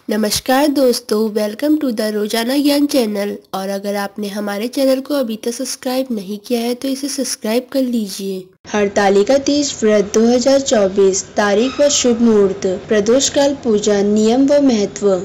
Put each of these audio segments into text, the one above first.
नमस्कार दोस्तों, welcome to the रोजाना ज्ञान चैनल। और अगर आपने हमारे चैनल को अभी तक सब्सक्राइब नहीं किया है तो इसे सब्सक्राइब कर लीजिए। हरतालिका तीज व्रत 2024 तारीख व शुभ मुहूर्त, प्रदोष काल, पूजा, नियम व महत्व।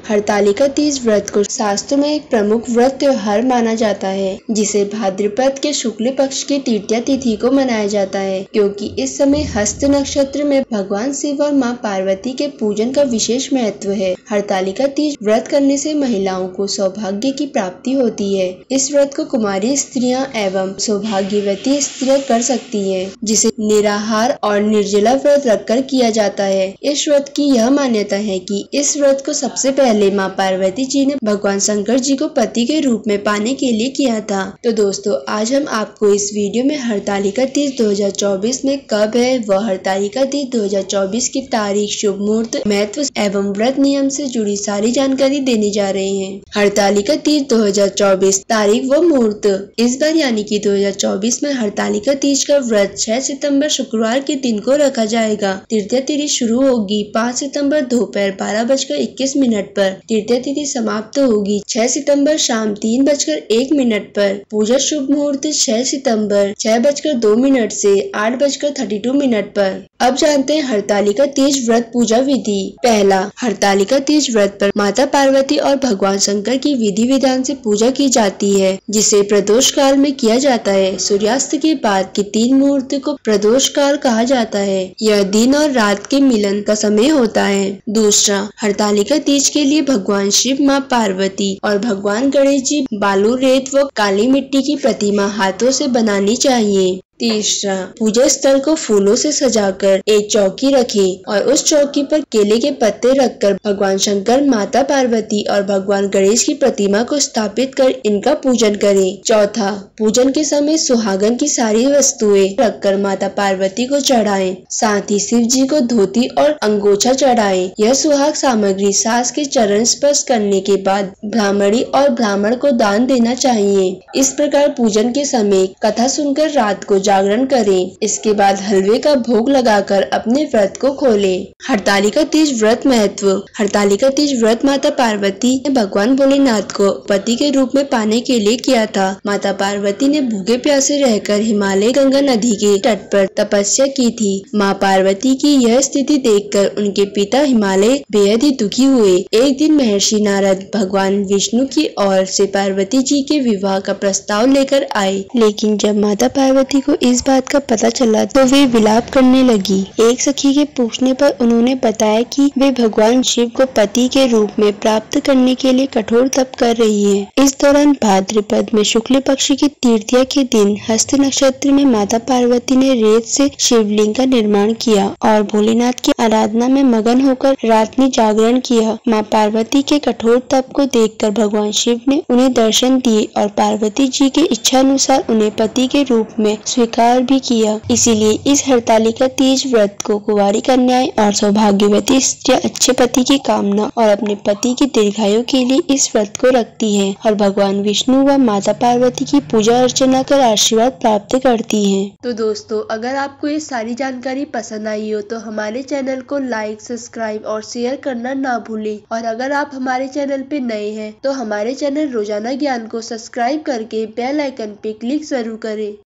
हरतालिका तीज व्रत को शास्त्रों में एक प्रमुख व्रत त्योहार माना जाता है, जिसे भाद्रपद के शुक्ल पक्ष की तृतीया तिथि को मनाया जाता है, क्योंकि इस समय हस्त नक्षत्र में भगवान शिव और मां पार्वती के पूजन का विशेष महत्व है। हरतालिका तीज व्रत करने से महिलाओं को सौभाग्य की प्राप्ति होती है। इस व्रत को कुमारी स्त्रियां एवं सौभाग्यवती स्त्रियां कर सकती हैं, जिसे निराहार और निर्जला व्रत रखकर किया जाता है। इस व्रत की यह मान्यता है कि इस व्रत को सबसे पहले माँ पार्वती जी ने भगवान शंकर जी को पति के रूप में पाने के लिए किया था। तो दोस्तों, आज हम आपको इस वीडियो में हरतालिका तीज 2024 में कब है व हरतालिका तीज 2024 की तारीख, शुभ मुहूर्त, महत्व एवं व्रत नियम से जुड़ी सारी जानकारी देने जा रहे हैं। हरतालिका तीज 2024 तारीख व मुहूर्त। इस बार यानी कि 2024 में हरतालिका तीज का व्रत 6 सितंबर शुक्रवार के दिन को रखा जाएगा। तृतीया तिथि शुरू होगी 5 सितंबर दोपहर 12:21 पर। तृतीया तिथि समाप्त होगी 6 सितंबर शाम 3:01 पर। पूजा शुभ मुहूर्त 6 सितंबर 6:02 से 8:32 पर। अब जानते हैं हरतालिका तीज व्रत पूजा विधि। पहला, हरतालिका तीज व्रत पर माता पार्वती और भगवान शंकर की विधि विधान से पूजा की जाती है, जिसे प्रदोष काल में किया जाता है। सूर्यास्त के बाद के 3 मुहूर्त को प्रदोष काल कहा जाता है। यह दिन और रात के मिलन का समय होता है। दूसरा, हरतालिका तीज के लिए भगवान शिव, मां पार्वती और भगवान गणेश जी बालू, रेत व काली मिट्टी की प्रतिमा हाथों से बनानी चाहिए। तीसरा, पूजा स्थल को फूलों से सजाकर एक चौकी रखें और उस चौकी पर केले के पत्ते रखकर भगवान शंकर, माता पार्वती और भगवान गणेश की प्रतिमा को स्थापित कर इनका पूजन करें। चौथा, पूजन के समय सुहागन की सारी वस्तुएं रखकर माता पार्वती को चढ़ाएं। साथ ही शिव जी को धोती और अंगोछा चढ़ाएं। यह सुहाग सामग्री सास के चरण स्पर्श करने के बाद ब्राह्मणी और ब्राह्मण को दान देना चाहिए। इस प्रकार पूजन के समय कथा सुनकर रात को जागरण करें। इसके बाद हलवे का भोग लगाकर अपने व्रत को खोलें। हरतालिका तीज व्रत महत्व। हरतालिका तीज व्रत माता पार्वती ने भगवान भोलेनाथ को पति के रूप में पाने के लिए किया था। माता पार्वती ने भूखे प्यासे रहकर हिमालय गंगा नदी के तट पर तपस्या की थी। माँ पार्वती की यह स्थिति देखकर उनके पिता हिमालय बेहद ही दुखी हुए। एक दिन महर्षि नारद भगवान विष्णु की ओर से पार्वती जी के विवाह का प्रस्ताव लेकर आए, लेकिन जब माता पार्वती को इस बात का पता चला तो वे विलाप करने लगी। एक सखी के पूछने पर उन्होंने बताया कि वे भगवान शिव को पति के रूप में प्राप्त करने के लिए कठोर तप कर रही हैं। इस दौरान भाद्रपद में शुक्ल पक्ष की तृतीया के दिन हस्त नक्षत्र में माता पार्वती ने रेत से शिवलिंग का निर्माण किया और भोलेनाथ की आराधना में मगन होकर रात में जागरण किया। माँ पार्वती के कठोर तप को देखकर भगवान शिव ने उन्हें दर्शन दिए और पार्वती जी के इच्छा अनुसार उन्हें पति के रूप में स्वीकार भी किया। इसीलिए इस हरतालिका तीज व्रत को कुंवारी कन्याएं और सौभाग्यवती स्त्रियां अच्छे पति की कामना और अपने पति की दीर्घायु के लिए इस व्रत को रखती हैं और भगवान विष्णु व माता पार्वती की पूजा अर्चना कर आशीर्वाद प्राप्त करती हैं। तो दोस्तों, अगर आपको ये सारी जानकारी पसंद आई हो तो हमारे चैनल को लाइक, सब्सक्राइब और शेयर करना ना भूलें। और अगर आप हमारे चैनल पे नए हैं तो हमारे चैनल रोजाना ज्ञान को सब्सक्राइब करके बेल आइकन पे क्लिक जरूर करें।